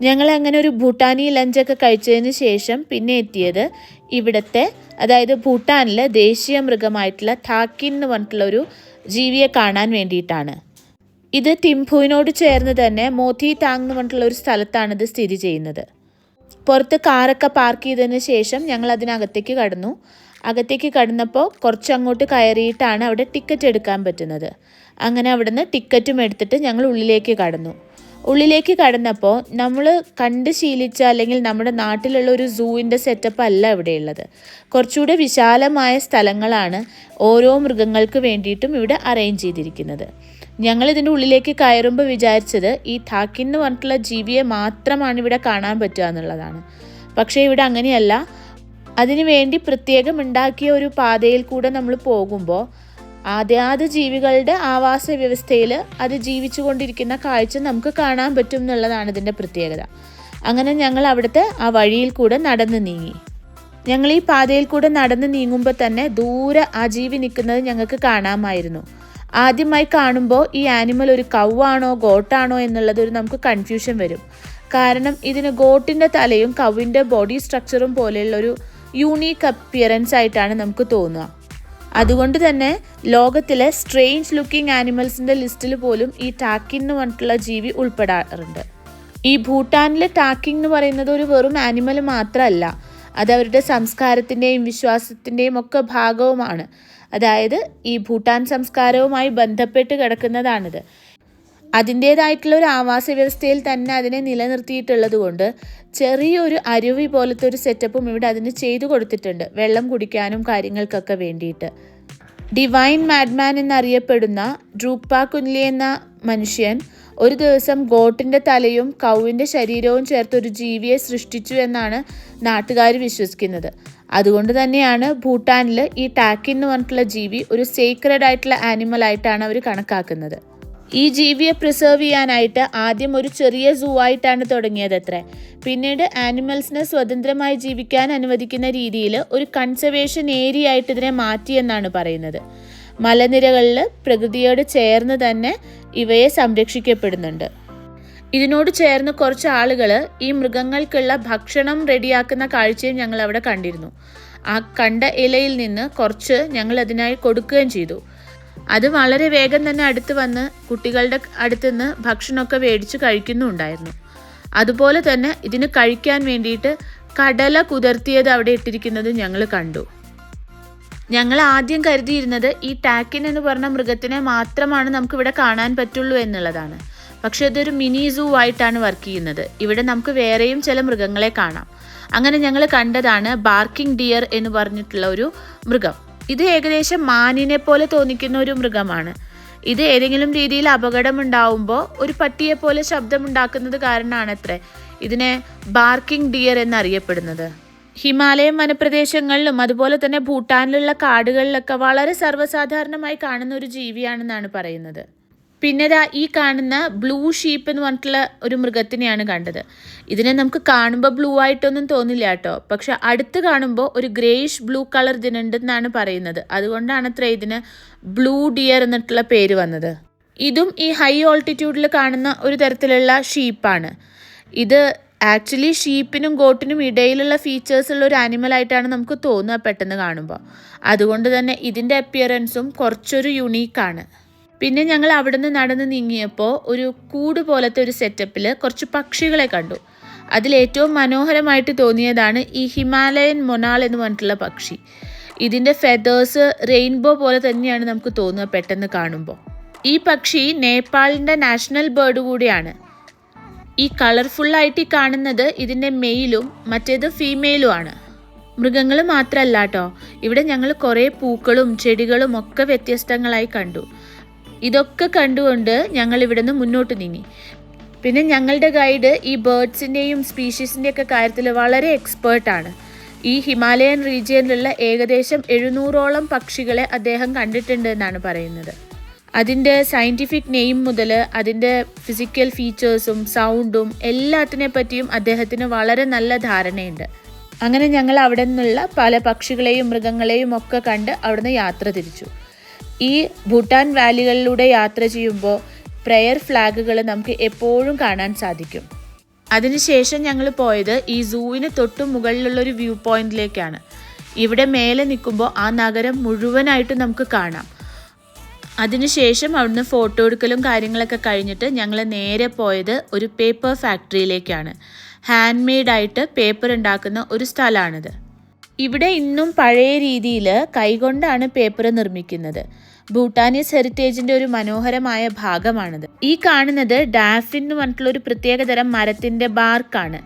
ഞങ്ങൾ അങ്ങനെ ഒരു ഭൂട്ടാനി ലഞ്ചൊക്കെ കഴിച്ചതിന് ശേഷം പിന്നെ എത്തിയത് ഇവിടുത്തെ, അതായത് ഭൂട്ടാനിലെ ദേശീയ മൃഗമായിട്ടുള്ള താക്കിൻ എന്ന് പറഞ്ഞിട്ടുള്ള ഒരു ജീവിയെ കാണാൻ വേണ്ടിയിട്ടാണ്. ഇത് തിംഫുവിനോട് ചേർന്ന് തന്നെ മോത്തി താങ് എന്ന് പറഞ്ഞിട്ടുള്ള ഒരു സ്ഥലത്താണ് ഇത് സ്ഥിതി ചെയ്യുന്നത്. പുറത്ത് കാറൊക്കെ പാർക്ക് ചെയ്തതിന് ശേഷം ഞങ്ങൾ അതിനകത്തേക്ക് കടന്നു. അകത്തേക്ക് കടന്നപ്പോൾ കുറച്ചങ്ങോട്ട് കയറിയിട്ടാണ് അവിടെ ടിക്കറ്റ് എടുക്കാൻ പറ്റുന്നത്. അങ്ങനെ അവിടുന്ന് ടിക്കറ്റും എടുത്തിട്ട് ഞങ്ങൾ ഉള്ളിലേക്ക് കടന്നു. ഉള്ളിലേക്ക് കടന്നപ്പോൾ നമ്മൾ കണ്ട് ശീലിച്ച അല്ലെങ്കിൽ നമ്മുടെ നാട്ടിലുള്ള ഒരു സൂവിൻ്റെ സെറ്റപ്പ് അല്ല ഇവിടെയുള്ളത്. കുറച്ചുകൂടെ വിശാലമായ സ്ഥലങ്ങളാണ് ഓരോ മൃഗങ്ങൾക്ക് വേണ്ടിയിട്ടും ഇവിടെ അറേഞ്ച് ചെയ്തിരിക്കുന്നത്. ഞങ്ങൾ ഇതിൻ്റെ ഉള്ളിലേക്ക് കയറുമ്പോൾ വിചാരിച്ചത് ഈ താക്കിൻ എന്ന് പറഞ്ഞിട്ടുള്ള ജീവിയെ മാത്രമാണ് ഇവിടെ കാണാൻ പറ്റുക എന്നുള്ളതാണ്. പക്ഷേ ഇവിടെ അങ്ങനെയല്ല. അതിനുവേണ്ടി പ്രത്യേകം ഉണ്ടാക്കിയ ഒരു പാതയിൽ കൂടെ നമ്മൾ പോകുമ്പോൾ ആദ്യാത് ജീവികളുടെ ആവാസ വ്യവസ്ഥയിൽ അത് ജീവിച്ചു കൊണ്ടിരിക്കുന്ന കാഴ്ച നമുക്ക് കാണാൻ പറ്റും എന്നുള്ളതാണ് ഇതിൻ്റെ പ്രത്യേകത. അങ്ങനെ ഞങ്ങൾ അവിടുത്തെ ആ വഴിയിൽ കൂടെ നടന്ന് നീങ്ങി. ഞങ്ങൾ ഈ പാതയിൽ കൂടെ നടന്ന് നീങ്ങുമ്പോൾ തന്നെ ദൂരെ ആ ജീവി നിൽക്കുന്നത് ഞങ്ങൾക്ക് കാണാമായിരുന്നു. ആദ്യമായി കാണുമ്പോൾ ഈ ആനിമൽ ഒരു കൗവാണോ ഗോട്ടാണോ എന്നുള്ളത് നമുക്ക് കൺഫ്യൂഷൻ വരും. കാരണം ഇതിന് ഗോട്ടിൻ്റെ തലയും കൗവിൻ്റെ ബോഡി സ്ട്രക്ചറും പോലെയുള്ളൊരു യൂണീക്ക് അപ്പിയറൻസ് ആയിട്ടാണ് നമുക്ക് തോന്നുക. അതുകൊണ്ട് തന്നെ ലോകത്തിലെ സ്ട്രേഞ്ച് ലുക്കിംഗ് ആനിമൽസിൻ്റെ ലിസ്റ്റിൽ പോലും ഈ ടാക്കിൻ എന്ന് പറഞ്ഞിട്ടുള്ള ജീവി ഉൾപ്പെടാറുണ്ട്. ഈ ഭൂട്ടാനിലെ ടാക്കിൻ എന്ന് പറയുന്നത് ഒരു വെറും ആനിമൽ മാത്രമല്ല, അത് അവരുടെ സംസ്കാരത്തിൻ്റെയും വിശ്വാസത്തിൻ്റെയും ഒക്കെ ഭാഗവുമാണ്. അതായത് ഈ ഭൂട്ടാൻ സംസ്കാരവുമായി ബന്ധപ്പെട്ട് കിടക്കുന്നതാണിത്. അതിൻ്റേതായിട്ടുള്ള ഒരു ആവാസ വ്യവസ്ഥയിൽ തന്നെ അതിനെ നിലനിർത്തിയിട്ടുള്ളത് കൊണ്ട് ചെറിയൊരു അരുവി പോലത്തെ ഒരു സെറ്റപ്പും ഇവിടെ അതിന് ചെയ്തു കൊടുത്തിട്ടുണ്ട്, വെള്ളം കുടിക്കാനും കാര്യങ്ങൾക്കൊക്കെ വേണ്ടിയിട്ട്. ഡിവൈൻ മാഡ്മാൻ എന്നറിയപ്പെടുന്ന ഡ്രൂക്പ കുൻലി എന്ന മനുഷ്യൻ ഒരു ദിവസം ഗോട്ടിൻ്റെ തലയും കൗവിൻ്റെ ശരീരവും ചേർത്തൊരു ജീവിയെ സൃഷ്ടിച്ചു എന്നാണ് നാട്ടുകാർ വിശ്വസിക്കുന്നത്. അതുകൊണ്ട് തന്നെയാണ് ഭൂട്ടാനിൽ ഈ ടാക്കിൻ എന്ന് പറഞ്ഞിട്ടുള്ള ജീവി ഒരു സേക്രഡ് ആയിട്ടുള്ള ആനിമൽ ആയിട്ടാണ് അവർ കണക്കാക്കുന്നത്. ഈ ജീവിയെ പ്രിസർവ് ചെയ്യാനായിട്ട് ആദ്യം ഒരു ചെറിയ സൂ ആയിട്ടാണ് തുടങ്ങിയതത്രേ. പിന്നീട് ആനിമൽസിനെ സ്വതന്ത്രമായി ജീവിക്കാൻ അനുവദിക്കുന്ന രീതിയിൽ ഒരു കൺസർവേഷൻ ഏരിയ ആയിട്ട് ഇതിനെ മാറ്റിയെന്നാണ് പറയുന്നത്. മലനിരകളിൽ പ്രകൃതിയോട് ചേർന്ന് തന്നെ ഇവയെ സംരക്ഷിക്കപ്പെടുന്നുണ്ട്. ഇതിനോട് ചേർന്ന് കുറച്ച് ആളുകൾ ഈ മൃഗങ്ങൾക്കുള്ള ഭക്ഷണം റെഡിയാക്കുന്ന കാഴ്ചയും ഞങ്ങൾ അവിടെ കണ്ടിരുന്നു. ആ കണ്ട ഇലയിൽ നിന്ന് കുറച്ച് ഞങ്ങൾ അതിനായി കൊടുക്കുകയും ചെയ്തു. അത് വളരെ വേഗം തന്നെ അടുത്ത് വന്ന് കുട്ടികളുടെ അടുത്ത് നിന്ന് ഭക്ഷണമൊക്കെ മേടിച്ച് കഴിക്കുന്നുണ്ടായിരുന്നു. അതുപോലെ തന്നെ ഇതിന് കഴിക്കാൻ വേണ്ടിയിട്ട് കടല കുതിർത്തിയത് അവിടെ ഇട്ടിരിക്കുന്നത് ഞങ്ങൾ കണ്ടു. ഞങ്ങൾ ആദ്യം കരുതിയിരുന്നത് ഈ ടാക്കിൻ എന്ന് പറഞ്ഞ മൃഗത്തിനെ മാത്രമാണ് നമുക്കിവിടെ കാണാൻ പറ്റുള്ളൂ എന്നുള്ളതാണ്. പക്ഷെ ഇതൊരു മിനി സൂ ആയിട്ടാണ് വർക്ക് ചെയ്യുന്നത്. ഇവിടെ നമുക്ക് വേറെയും ചില മൃഗങ്ങളെ കാണാം. അങ്ങനെ ഞങ്ങൾ കണ്ടതാണ് ബാർക്കിംഗ് ഡിയർ എന്ന് പറഞ്ഞിട്ടുള്ള ഒരു മൃഗം. ഇത് ഏകദേശം മാനിനെ പോലെ തോന്നിക്കുന്ന ഒരു മൃഗമാണ്. ഇത് ഏതെങ്കിലും രീതിയിൽ അപകടമുണ്ടാവുമ്പോൾ ഒരു പട്ടിയെ പോലെ ശബ്ദമുണ്ടാക്കുന്നത് കാരണമാണത്രേ ഇതിനെ ബാർക്കിംഗ് ഡിയർ എന്നറിയപ്പെടുന്നത്. ഹിമാലയൻ വനപ്രദേശങ്ങളിലും അതുപോലെ തന്നെ ഭൂട്ടാനിലുള്ള കാടുകളിലൊക്കെ വളരെ സർവ്വസാധാരണമായി കാണുന്ന ഒരു ജീവിയാണെന്നാണ് പറയുന്നത്. പിന്നെ ഈ കാണുന്ന ബ്ലൂ ഷീപ്പ് എന്ന് പറഞ്ഞിട്ടുള്ള ഒരു മൃഗത്തിനെയാണ് കണ്ടത്. ഇതിനെ നമുക്ക് കാണുമ്പോൾ ബ്ലൂ ആയിട്ടൊന്നും തോന്നില്ല കേട്ടോ. പക്ഷെ അടുത്ത് കാണുമ്പോൾ ഒരു ഗ്രേയിഷ് ബ്ലൂ കളർ ഇതിനുണ്ടെന്നാണ് പറയുന്നത്. അതുകൊണ്ടാണ് അത്ര ഇതിന് ബ്ലൂ ഡിയർ എന്നിട്ടുള്ള പേര് വന്നത്. ഇതും ഈ ഹൈ ഓൾട്ടിറ്റ്യൂഡിൽ കാണുന്ന ഒരു തരത്തിലുള്ള ഷീപ്പാണ്. ഇത് ആക്ച്വലി ഷീപ്പിനും ഗോട്ടിനും ഇടയിലുള്ള ഫീച്ചേഴ്സ് ഉള്ള ഒരു ആനിമലായിട്ടാണ് നമുക്ക് തോന്നുക പെട്ടെന്ന് കാണുമ്പോൾ. അതുകൊണ്ട് തന്നെ ഇതിൻ്റെ അപ്പിയറൻസും കുറച്ചൊരു യുണീക്കാണ്. പിന്നെ ഞങ്ങൾ അവിടുന്ന് നടന്ന് നീങ്ങിയപ്പോൾ ഒരു കൂട് പോലത്തെ ഒരു സെറ്റപ്പിൽ കുറച്ച് പക്ഷികളെ കണ്ടു. അതിലേറ്റവും മനോഹരമായിട്ട് തോന്നിയതാണ് ഈ ഹിമാലയൻ മൊണാൾ എന്ന് പറഞ്ഞിട്ടുള്ള പക്ഷി. ഇതിൻ്റെ ഫെദേഴ്സ് റെയിൻബോ പോലെ തന്നെയാണ് നമുക്ക് തോന്നുക പെട്ടെന്ന് കാണുമ്പോൾ. ഈ പക്ഷി നേപ്പാളിൻ്റെ നാഷണൽ ബേർഡ് കൂടിയാണ്. ഈ കളർഫുള്ളായിട്ട് ഈ കാണുന്നത് ഇതിൻ്റെ മെയിലും മറ്റേത് ഫീമെയിലും ആണ്. മൃഗങ്ങൾ മാത്രമല്ല കേട്ടോ, ഇവിടെ ഞങ്ങൾ കുറേ പൂക്കളും ചെടികളും ഒക്കെ വ്യത്യസ്തങ്ങളായി കണ്ടു. ഇതൊക്കെ കണ്ടുകൊണ്ട് ഞങ്ങൾ ഇവിടെ നിന്ന് മുന്നോട്ട് നീങ്ങി. പിന്നെ ഞങ്ങളുടെ ഗൈഡ് ഈ ബേർഡ്സിൻ്റെയും സ്പീഷീസിൻ്റെയൊക്കെ കാര്യത്തിൽ വളരെ എക്സ്പേർട്ടാണ്. ഈ ഹിമാലയൻ റീജിയനിലുള്ള ഏകദേശം 700ഓളം പക്ഷികളെ അദ്ദേഹം കണ്ടിട്ടുണ്ട് എന്നാണ് പറയുന്നത്. അതിൻ്റെ സയൻറ്റിഫിക് നെയിം മുതൽ അതിൻ്റെ ഫിസിക്കൽ ഫീച്ചേഴ്സും സൗണ്ടും എല്ലാത്തിനെ പറ്റിയും അദ്ദേഹത്തിന് വളരെ നല്ല ധാരണയുണ്ട്. അങ്ങനെ ഞങ്ങൾ അവിടെ നിന്നുള്ള പല പക്ഷികളെയും മൃഗങ്ങളെയും ഒക്കെ കണ്ട് അവിടുന്ന് യാത്ര തിരിച്ചു. ഈ ഭൂട്ടാൻ വാലികളിലൂടെ യാത്ര ചെയ്യുമ്പോൾ പ്രെയർ ഫ്ലാഗുകൾ നമുക്ക് എപ്പോഴും കാണാൻ സാധിക്കും. അതിനുശേഷം ഞങ്ങൾ പോയത് ഈ സൂവിന് തൊട്ടു മുകളിലുള്ളൊരു വ്യൂ പോയിന്റിലേക്കാണ്. ഇവിടെ മേലെ നിൽക്കുമ്പോൾ ആ നഗരം മുഴുവനായിട്ട് നമുക്ക് കാണാം. അതിനുശേഷം അവിടുന്ന് ഫോട്ടോ എടുക്കലും കാര്യങ്ങളൊക്കെ കഴിഞ്ഞിട്ട് ഞങ്ങൾ നേരെ പോയത് ഒരു പേപ്പർ ഫാക്ടറിയിലേക്കാണ്. ഹാൻഡ് മെയ്ഡായിട്ട് പേപ്പർ ഉണ്ടാക്കുന്ന ഒരു സ്ഥലമാണിത്. ഇവിടെ ഇന്നും പഴയ രീതിയിൽ കൈകൊണ്ടാണ് പേപ്പർ നിർമ്മിക്കുന്നത്. ഭൂട്ടാനീസ് ഹെറിറ്റേജിൻ്റെ ഒരു മനോഹരമായ ഭാഗമാണിത്. ഈ കാണുന്നത് ഡാഫിൻ എന്ന് പറഞ്ഞിട്ടുള്ളൊരു പ്രത്യേകതരം മരത്തിൻ്റെ ബാർക്കാണ്.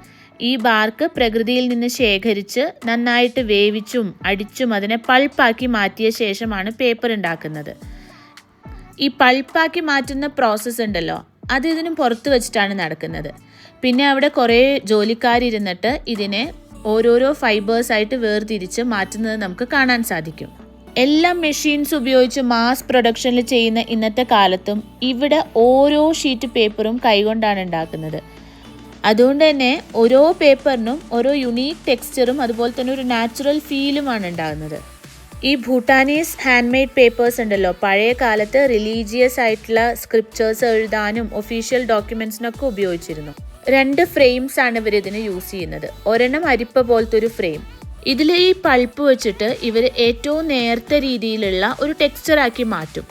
ഈ ബാർക്ക് പ്രകൃതിയിൽ നിന്ന് ശേഖരിച്ച് നന്നായിട്ട് വേവിച്ചും അടിച്ചും അതിനെ പൾപ്പാക്കി മാറ്റിയ ശേഷമാണ് പേപ്പർ ഉണ്ടാക്കുന്നത്. ഈ പൾപ്പാക്കി മാറ്റുന്ന പ്രോസസ്സ് ഉണ്ടല്ലോ, അത് ഇതിനും പുറത്ത് വെച്ചിട്ടാണ് നടക്കുന്നത്. പിന്നെ അവിടെ കുറേ ജോലിക്കാരിരുന്നിട്ട് ഇതിനെ ഓരോരോ ഫൈബേഴ്സായിട്ട് വേർതിരിച്ച് മാറ്റുന്നത് നമുക്ക് കാണാൻ സാധിക്കും. എല്ലാം മെഷീൻസ് ഉപയോഗിച്ച് മാസ് പ്രൊഡക്ഷനിൽ ചെയ്യുന്ന ഇന്നത്തെ കാലത്തും ഇവിടെ ഓരോ ഷീറ്റ് പേപ്പറും കൈകൊണ്ടാണ് ഉണ്ടാക്കുന്നത്. അതുകൊണ്ട് തന്നെ ഓരോ പേപ്പറിനും ഓരോ യുണീക്ക് ടെക്സ്ചറും അതുപോലെ തന്നെ ഒരു നാച്ചുറൽ ഫീലുമാണ് ഉണ്ടാകുന്നത്. ഈ ഭൂട്ടാനീസ് ഹാൻഡ് മെയ്ഡ് പേപ്പേഴ്സ് ഉണ്ടല്ലോ, പഴയ കാലത്ത് റിലീജിയസ് ആയിട്ടുള്ള സ്ക്രിപ്ചേഴ്സ് എഴുതാനും ഒഫീഷ്യൽ ഡോക്യുമെൻറ്റ്സിനൊക്കെ ഉപയോഗിച്ചിരുന്നു. 2 ഫ്രെയിംസ് ആണ് ഇവർ ഇതിന് യൂസ് ചെയ്യുന്നത്. ഒരെണ്ണം അരിപ്പ പോലത്തെ ഒരു ഫ്രെയിം. ഇതിൽ ഈ പൾപ്പ് വെച്ചിട്ട് ഇവർ ഏറ്റവും നേർത്ത രീതിയിലുള്ള ഒരു ടെക്സ്ചറാക്കി മാറ്റും.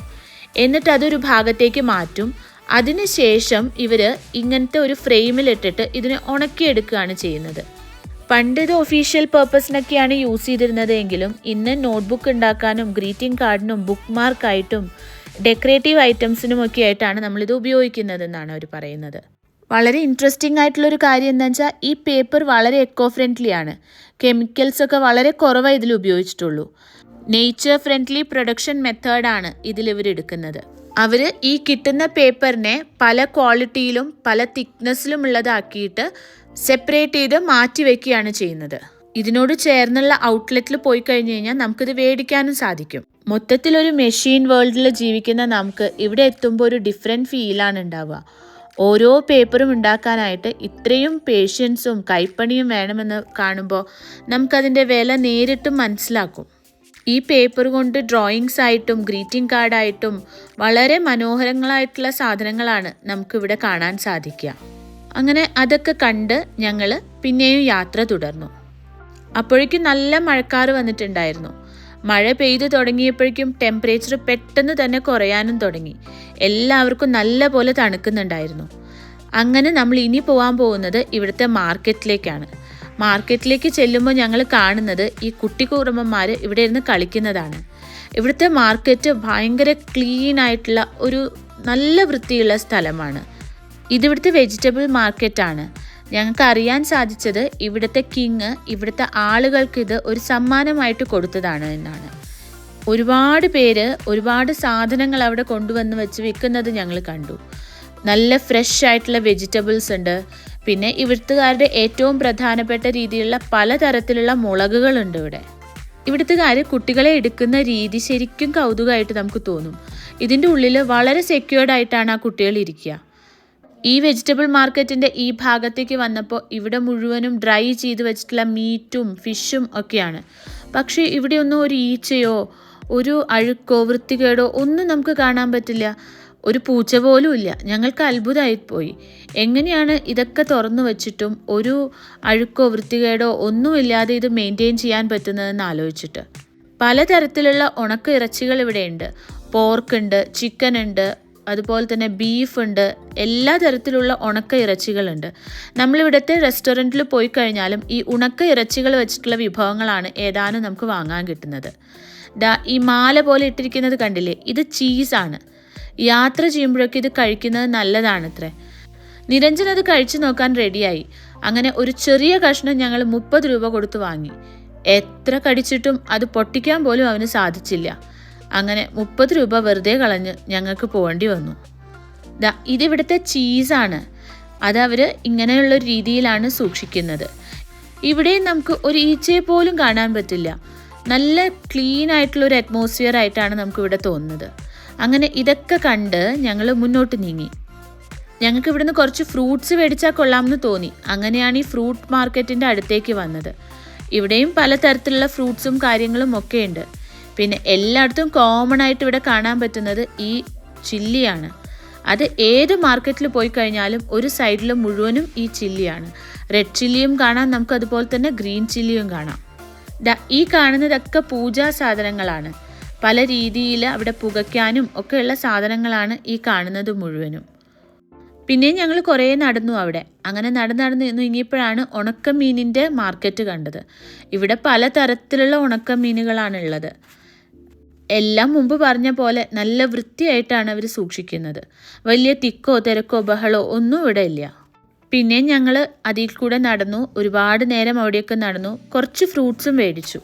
എന്നിട്ട് അതൊരു ഭാഗത്തേക്ക് മാറ്റും. അതിനുശേഷം ഇവർ ഇങ്ങനത്തെ ഒരു ഫ്രെയിമിലിട്ടിട്ട് ഇതിനെ ഉണക്കിയെടുക്കുകയാണ് ചെയ്യുന്നത്. പണ്ട് ഇത് ഒഫീഷ്യൽ പർപ്പസിനൊക്കെയാണ് യൂസ് ചെയ്തിരുന്നത് എങ്കിലും ഇന്ന് നോട്ട്ബുക്ക് ഉണ്ടാക്കാനും ഗ്രീറ്റിംഗ് കാർഡിനും ബുക്ക് മാർക്കായിട്ടും ഡെക്കറേറ്റീവ് ഐറ്റംസിനുമൊക്കെ ആയിട്ടാണ് നമ്മളിത് ഉപയോഗിക്കുന്നതെന്നാണ് അവർ പറയുന്നത്. വളരെ ഇൻട്രസ്റ്റിംഗ് ആയിട്ടുള്ളൊരു കാര്യം എന്താ വെച്ചാൽ ഈ പേപ്പർ വളരെ എക്കോ ഫ്രണ്ട്ലി ആണ്. കെമിക്കൽസൊക്കെ വളരെ കുറവാണ് ഇതിൽ ഉപയോഗിച്ചിട്ടുള്ളൂ. നേച്ചർ ഫ്രണ്ട്ലി പ്രൊഡക്ഷൻ മെത്തേഡാണ് ഇതിൽ ഇവർ എടുക്കുന്നത്. അവർ ഈ കിട്ടുന്ന പേപ്പറിനെ പല ക്വാളിറ്റിയിലും പല തിക്നെസ്സിലും ഉള്ളതാക്കിയിട്ട് സെപ്പറേറ്റ് ചെയ്ത് മാറ്റി വയ്ക്കുകയാണ് ചെയ്യുന്നത്. ഇതിനോട് ചേർന്നുള്ള ഔട്ട്ലെറ്റിൽ പോയി കഴിഞ്ഞ് കഴിഞ്ഞാൽ നമുക്കിത് മേടിക്കാനും സാധിക്കും. മൊത്തത്തിലൊരു മെഷീൻ വേൾഡിൽ ജീവിക്കുന്ന നമുക്ക് ഇവിടെ എത്തുമ്പോൾ ഒരു ഡിഫറെൻറ്റ് ഫീലാണ് ഉണ്ടാവുക. ഓരോ പേപ്പറും ഉണ്ടാക്കാനായിട്ട് ഇത്രയും പേഷ്യൻസും കൈപ്പണിയും വേണമെന്ന് കാണുമ്പോൾ നമുക്കതിൻ്റെ വില നേരിട്ട് മനസ്സിലാക്കും. ഈ പേപ്പർ കൊണ്ട് ഡ്രോയിങ്സ് ആയിട്ടും ഗ്രീറ്റിംഗ് കാർഡായിട്ടും വളരെ മനോഹരങ്ങളായിട്ടുള്ള സാധനങ്ങളാണ് നമുക്കിവിടെ കാണാൻ സാധിക്കുക. അങ്ങനെ അതൊക്കെ കണ്ട് ഞങ്ങൾ പിന്നെയും യാത്ര തുടർന്നു. അപ്പോഴേക്കും നല്ല മഴക്കാർ വന്നിട്ടുണ്ടായിരുന്നു. മഴ പെയ്തു തുടങ്ങിയപ്പോഴേക്കും ടെമ്പറേച്ചർ പെട്ടെന്ന് തന്നെ കുറയാനും തുടങ്ങി. എല്ലാവർക്കും നല്ല പോലെ തണുക്കുന്നുണ്ടായിരുന്നു. അങ്ങനെ നമ്മൾ ഇനി പോകാൻ പോകുന്നത് ഇവിടുത്തെ മാർക്കറ്റിലേക്കാണ്. മാർക്കറ്റിലേക്ക് ചെല്ലുമ്പോൾ ഞങ്ങൾ കാണുന്നത് ഈ കുട്ടിക്കുറുമ്പന്മാർ ഇവിടെ ഇരുന്ന് കളിക്കുന്നതാണ്. ഇവിടുത്തെ മാർക്കറ്റ് ഭയങ്കര ക്ലീൻ ആയിട്ടുള്ള ഒരു നല്ല വൃത്തിയുള്ള സ്ഥലമാണ്. ഇതിവിടുത്തെ വെജിറ്റബിൾ മാർക്കറ്റാണ്. ഞങ്ങൾക്ക് അറിയാൻ സാധിച്ചത് ഇവിടുത്തെ കിങ് ഇവിടുത്തെ ആളുകൾക്ക് ഇത് ഒരു സമ്മാനമായിട്ട് കൊടുത്തതാണ് എന്നാണ്. ഒരുപാട് പേര് ഒരുപാട് സാധനങ്ങൾ അവിടെ കൊണ്ടുവന്ന് വെച്ച് വിൽക്കുന്നത് ഞങ്ങൾ കണ്ടു. നല്ല ഫ്രഷ് ആയിട്ടുള്ള വെജിറ്റബിൾസ് ഉണ്ട്. പിന്നെ ഇവിടുത്തുകാരുടെ ഏറ്റവും പ്രധാനപ്പെട്ട രീതിയിലുള്ള പലതരത്തിലുള്ള മുളകുകളുണ്ട് ഇവിടെ. ഇവിടുത്തുകാർ കുട്ടികളെ എടുക്കുന്ന രീതി ശരിക്കും കൗതുകമായിട്ട് നമുക്ക് തോന്നും. ഇതിൻ്റെ ഉള്ളിൽ വളരെ സെക്യൂർഡ് ആയിട്ടാണ് ആ കുട്ടികൾ ഇരിക്കുക. ഈ വെജിറ്റബിൾ മാർക്കറ്റിൻ്റെ ഈ ഭാഗത്തേക്ക് വന്നപ്പോൾ ഇവിടെ മുഴുവനും ഡ്രൈ ചെയ്ത് വെച്ചിട്ടുള്ള മീറ്റും ഫിഷും ഒക്കെയാണ്. പക്ഷേ ഇവിടെയൊന്നും ഒരു ഈച്ചയോ ഒരു അഴുക്കോ വൃത്തികേടോ ഒന്നും നമുക്ക് കാണാൻ പറ്റില്ല. ഒരു പൂച്ച പോലും ഇല്ല. ഞങ്ങൾക്ക് അത്ഭുതമായിപ്പോയി. എങ്ങനെയാണ് ഇതൊക്കെ തുറന്നു വച്ചിട്ടും ഒരു അഴുക്കോ വൃത്തികേടോ ഒന്നുമില്ലാതെ ഇത് മെയിൻറ്റെയിൻ ചെയ്യാൻ പറ്റുന്നതെന്ന് ആലോചിച്ചിട്ട്. പലതരത്തിലുള്ള ഉണക്ക ഇറച്ചികൾ ഇവിടെയുണ്ട്. പോർക്കുണ്ട്, ചിക്കൻ ഉണ്ട്, അതുപോലെ തന്നെ ബീഫ് ഉണ്ട്. എല്ലാ തരത്തിലുള്ള ഉണക്ക ഇറച്ചികളുണ്ട്. നമ്മളിവിടുത്തെ റെസ്റ്റോറൻറ്റിൽ പോയി കഴിഞ്ഞാലും ഈ ഉണക്ക ഇറച്ചികൾ വെച്ചിട്ടുള്ള വിഭവങ്ങളാണ് ഏതാനും നമുക്ക് വാങ്ങാൻ കിട്ടുന്നത്. ഈ മാല പോലെ ഇട്ടിരിക്കുന്നത് കണ്ടില്ലേ, ഇത് ചീസാണ്. യാത്ര ചെയ്യുമ്പോഴൊക്കെ ഇത് കഴിക്കുന്നത് നല്ലതാണത്രേ. നിരഞ്ജൻ അത് കഴിച്ചു നോക്കാൻ റെഡിയായി. അങ്ങനെ ഒരു ചെറിയ കഷ്ണം ഞങ്ങൾ 30 രൂപ കൊടുത്ത് വാങ്ങി. എത്ര കടിച്ചിട്ടും അത് പൊട്ടിക്കാൻ പോലും അവന് സാധിച്ചില്ല. അങ്ങനെ 30 രൂപ വെറുതെ കളഞ്ഞ് ഞങ്ങൾക്ക് പോകേണ്ടി വന്നു. ഇതിവിടുത്തെ ചീസാണ്. അതവർ ഇങ്ങനെയുള്ള രീതിയിലാണ് സൂക്ഷിക്കുന്നത്. ഇവിടെയും നമുക്ക് ഒരു ഈച്ചയെ പോലും കാണാൻ പറ്റില്ല. നല്ല ക്ലീൻ ആയിട്ടുള്ളൊരു അറ്റ്മോസ്ഫിയർ ആയിട്ടാണ് നമുക്കിവിടെ തോന്നുന്നത്. അങ്ങനെ ഇതൊക്കെ കണ്ട് ഞങ്ങൾ മുന്നോട്ട് നീങ്ങി. ഞങ്ങൾക്ക് ഇവിടുന്ന് കുറച്ച് ഫ്രൂട്ട്സ് മേടിച്ചാൽ കൊള്ളാമെന്ന് തോന്നി. അങ്ങനെയാണ് ഈ ഫ്രൂട്ട് മാർക്കറ്റിൻ്റെ അടുത്തേക്ക് വന്നത്. ഇവിടെയും പലതരത്തിലുള്ള ഫ്രൂട്ട്സും കാര്യങ്ങളും ഒക്കെ ഉണ്ട്. പിന്നെ എല്ലായിടത്തും കോമൺ ആയിട്ട് ഇവിടെ കാണാൻ പറ്റുന്നത് ഈ ചില്ലിയാണ്. അത് ഏത് മാർക്കറ്റിൽ പോയി കഴിഞ്ഞാലും ഒരു സൈഡിൽ മുഴുവനും ഈ ചില്ലിയാണ്. റെഡ് ചില്ലിയും കാണാം, നമുക്ക് അതുപോലെ തന്നെ ഗ്രീൻ ചില്ലിയും കാണാം. ഈ കാണുന്നതൊക്കെ പൂജാ സാധനങ്ങളാണ്. പല രീതിയിൽ അവിടെ പുകയ്ക്കാനും ഒക്കെയുള്ള സാധനങ്ങളാണ് ഈ കാണുന്നത് മുഴുവനും. പിന്നെയും ഞങ്ങൾ കുറേ നടന്നു അവിടെ. അങ്ങനെ നടന്ന് നീങ്ങിയപ്പോഴാണ് ഉണക്കമീനിൻ്റെ മാർക്കറ്റ് കണ്ടത്. ഇവിടെ പലതരത്തിലുള്ള ഉണക്കമീനുകളാണ് ഉള്ളത്. എല്ലാം മുമ്പ് പറഞ്ഞ പോലെ നല്ല വൃത്തിയായിട്ടാണ് അവർ സൂക്ഷിക്കുന്നത്. വലിയ തിക്കോ തിരക്കോ ബഹളോ ഒന്നും ഇവിടെ ഇല്ല. പിന്നെ ഞങ്ങൾ അതിൽ കൂടെ നടന്നു, ഒരുപാട് നേരം അവിടെയൊക്കെ നടന്നു. കുറച്ച് ഫ്രൂട്ട്സും മേടിച്ചു.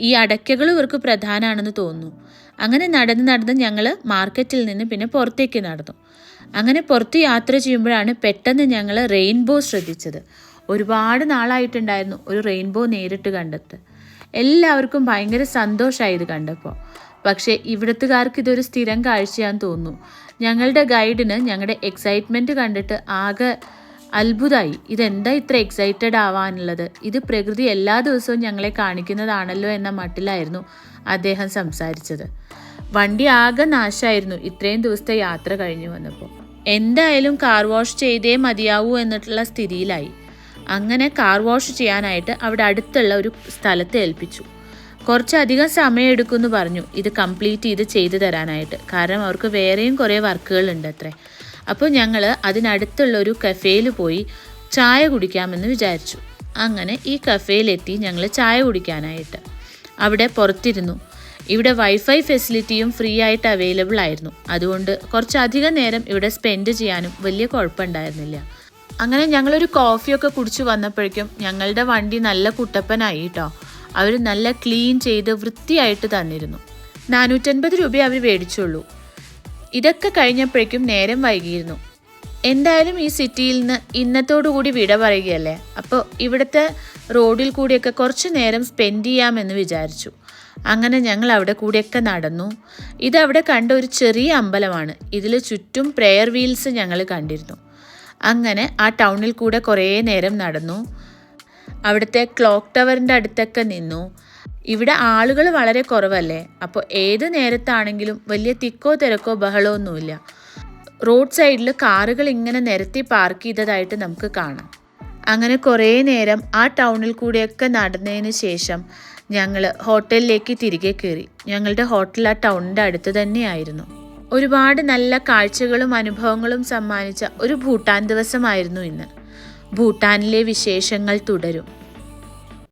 ഈ അടയ്ക്കകൾ ഇവർക്ക് പ്രധാനമാണെന്ന് തോന്നുന്നു. അങ്ങനെ നടന്ന് ഞങ്ങൾ മാർക്കറ്റിൽ നിന്ന് പിന്നെ പുറത്തേക്ക് നടന്നു. അങ്ങനെ പുറത്ത് യാത്ര ചെയ്യുമ്പോഴാണ് പെട്ടെന്ന് ഞങ്ങൾ റെയിൻബോ ശ്രദ്ധിച്ചത്. ഒരുപാട് നാളായിട്ടുണ്ടായിരുന്നു ഒരു റെയിൻബോ നേരിട്ട് കണ്ടിട്ട്. എല്ലാവർക്കും ഭയങ്കര സന്തോഷമായി ഇത് കണ്ടപ്പോൾ. പക്ഷേ ഇവിടുത്തുകാർക്ക് ഇതൊരു സ്ഥിരം കാഴ്ചയാണെന്ന് തോന്നുന്നു. ഞങ്ങളുടെ ഗൈഡിന് ഞങ്ങളുടെ എക്സൈറ്റ്മെൻറ്റ് കണ്ടിട്ട് ആകെ അത്ഭുതമായി. ഇതെന്താ ഇത്ര എക്സൈറ്റഡ് ആവാനുള്ളത്? ഇത് പ്രകൃതി എല്ലാ ദിവസവും ഞങ്ങളെ കാണിക്കുന്നതാണല്ലോ എന്ന മട്ടിലായിരുന്നു അദ്ദേഹം സംസാരിച്ചത്. വണ്ടി ആകെ നാശമായിരുന്നു ഇത്രയും ദിവസത്തെ യാത്ര കഴിഞ്ഞു വന്നപ്പോൾ. എന്തായാലും കാർ വാഷ് ചെയ്തേ മതിയാവൂ എന്നിട്ടുള്ള സ്ഥിതിയിലായി. അങ്ങനെ കാർ വാഷ് ചെയ്യാനായിട്ട് അവിടെ അടുത്തുള്ള ഒരു സ്ഥലത്ത് ഏൽപ്പിച്ചു. കുറച്ചധികം സമയം എടുക്കുമെന്ന് പറഞ്ഞു ഇത് കംപ്ലീറ്റ് ചെയ്ത് തരാനായിട്ട്. കാരണം അവർക്ക് വേറെയും കുറേ വർക്കുകളുണ്ട് അത്രേ. അപ്പോൾ ഞങ്ങൾ അതിനടുത്തുള്ള ഒരു കഫേയിൽ പോയി ചായ കുടിക്കാമെന്ന് വിചാരിച്ചു. അങ്ങനെ ഈ കഫേയിലെത്തി ഞങ്ങൾ ചായ കുടിക്കാനായിട്ട്. അവിടെ പുറത്തിരുന്നു. ഇവിടെ വൈഫൈ ഫെസിലിറ്റിയും ഫ്രീ ആയിട്ട് അവൈലബിൾ ആയിരുന്നു. അതുകൊണ്ട് കുറച്ചധികം നേരം ഇവിടെ സ്പെൻഡ് ചെയ്യാനും വലിയ കുഴപ്പമുണ്ടായിരുന്നില്ല. അങ്ങനെ ഞങ്ങളൊരു കോഫിയൊക്കെ കുടിച്ച് വന്നപ്പോഴേക്കും ഞങ്ങളുടെ വണ്ടി നല്ല കുട്ടപ്പനായി കേട്ടോ. അവർ നല്ല ക്ലീൻ ചെയ്ത് വൃത്തിയായിട്ട് തന്നിരുന്നു. 450 രൂപ അവർ മേടിച്ചുള്ളൂ. ഇതൊക്കെ കഴിഞ്ഞപ്പോഴേക്കും നേരം വൈകിയിരുന്നു. എന്തായാലും ഈ സിറ്റിയിൽ നിന്ന് ഇന്നത്തോടുകൂടി വിട പറയുകയല്ലേ. അപ്പോൾ ഇവിടുത്തെ റോഡിൽ കൂടിയൊക്കെ കുറച്ച് നേരം സ്പെൻഡ് ചെയ്യാമെന്ന് വിചാരിച്ചു. അങ്ങനെ ഞങ്ങൾ അവിടെ കൂടെയൊക്കെ നടന്നു. ഇതവിടെ കണ്ട ഒരു ചെറിയ അമ്പലമാണ്. ഇതിൽ ചുറ്റും പ്രെയർ വീൽസ് ഞങ്ങൾ കണ്ടിരുന്നു. അങ്ങനെ ആ ടൗണിൽ കൂടെ കുറേ നേരം നടന്നു. അവിടുത്തെ ക്ലോക്ക് ടവറിൻ്റെ അടുത്തൊക്കെ നിന്നു. ഇവിടെ ആളുകൾ വളരെ കുറവല്ലേ, അപ്പോൾ ഏത് നേരത്താണെങ്കിലും വലിയ തിക്കോ തിരക്കോ ബഹളോ ഒന്നുമില്ല. റോഡ് സൈഡിൽ കാറുകൾ ഇങ്ങനെ നിരത്തി പാർക്ക് ചെയ്തതായിട്ട് നമുക്ക് കാണാം. അങ്ങനെ കുറേ നേരം ആ ടൗണിൽ കൂടെയൊക്കെ നടന്നതിന് ശേഷം ഞങ്ങൾ ഹോട്ടലിലേക്ക് തിരികെ കയറി. ഞങ്ങളുടെ ഹോട്ടൽ ആ ടൗണിൻ്റെ അടുത്ത് തന്നെയായിരുന്നു. ഒരുപാട് നല്ല കാഴ്ചകളും അനുഭവങ്ങളും സമ്മാനിച്ച ഒരു ഭൂട്ടാൻ ദിവസമായിരുന്നു ഇന്ന്. ഭൂട്ടാനിലെ വിശേഷങ്ങൾ തുടരും.